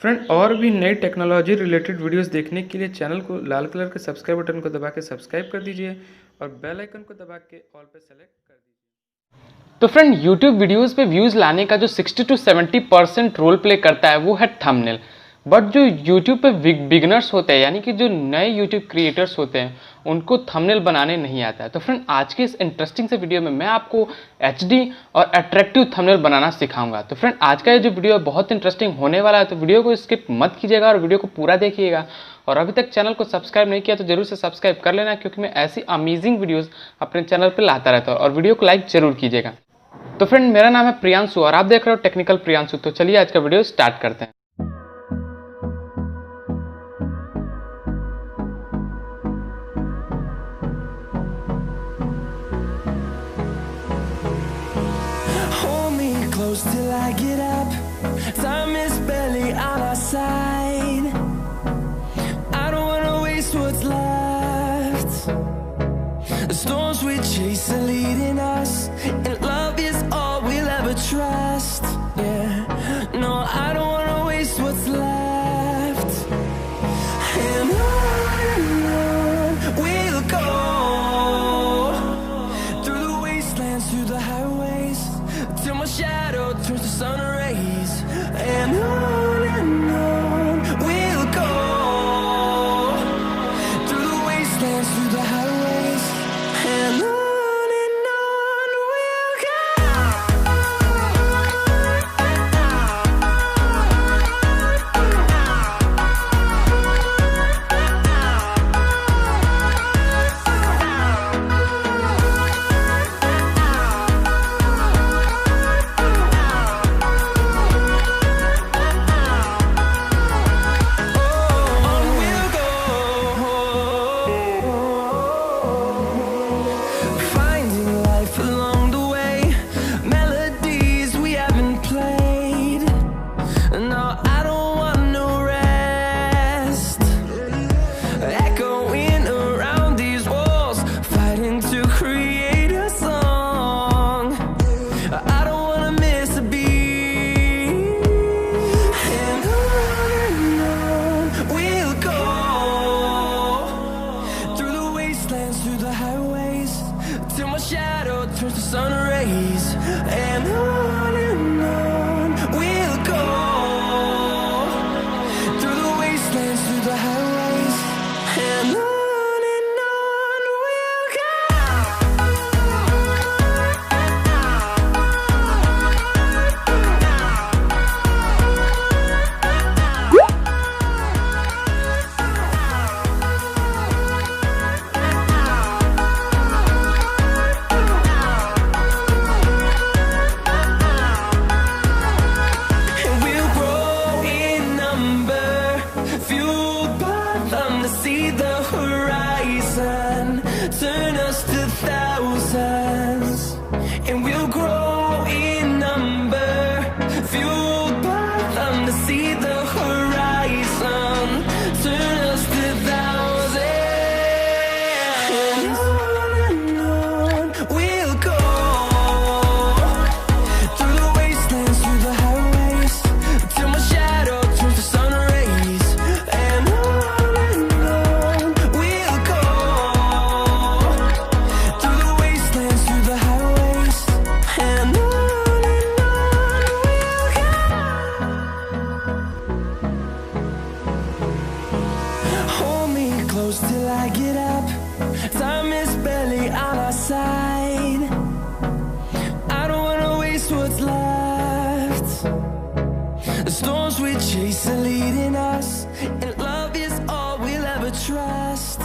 Friend, और भी नई टेक्नोलॉजी रिलेटेड वीडियोस देखने के लिए चैनल को लाल कलर के सब्सक्राइब बटन को दबा के सब्सक्राइब कर दीजिए और बेल आइकन को दबा के ऑल पे सेलेक्ट कर दीजिए। तो फ्रेंड, YouTube वीडियोस पे व्यूज़ लाने का जो 60 to 70% रोल प्ले करता है वो है थंबनेल। बट जो YouTube पे बिगनर्स होते हैं, यानी कि जो नए YouTube क्रिएटर्स होते हैं, उनको थंबनेल बनाने नहीं आता है। तो फ्रेंड, आज के इस इंटरेस्टिंग से वीडियो में मैं आपको HD और अट्रैक्टिव थंबनेल बनाना सिखाऊंगा। तो फ्रेंड, आज का ये जो वीडियो है बहुत इंटरेस्टिंग होने वाला है, तो वीडियो को स्किप मत कीजिएगा और वीडियो को पूरा देखिएगा। और अभी तक चैनल को सब्सक्राइब नहीं किया तो जरूर से सब्सक्राइब कर लेना, क्योंकि मैं ऐसी अमेजिंग वीडियोज़ अपने चैनल पर लाता रहता हूँ। और वीडियो को लाइक जरूर कीजिएगा। तो फ्रेंड, मेरा नाम है प्रियांशु और आप देख रहे हो टेक्निकल प्रियांशु। तो चलिए आज का वीडियो स्टार्ट करते हैं। Till I get up, time is barely on our side. I don't wanna waste what's left. The storms we chase are leading us, and love is all we'll ever trust. Yeah, no, I don't wanna waste what's left. And on we'll go, through the wastelands, through the highways, till my shadow turns to sun rays. And on we'll go, through the wastelands, through the highways. And on we'll go. Through the highways, till my shadow turns to sun rays. And on we'll go, through the wastelands, through the highways. And on we'll go. See the horizon, turn us to thousands, and we'll grow in number, fueled by them to see the horizon, turn us to thousands. And on we'll go, through the wastelands, through the highways, till my shadow turns to sun rays. And close till I get up, time is barely on our side. I don't wanna waste what's left. The storms we chase are leading us, and love is all we'll ever trust.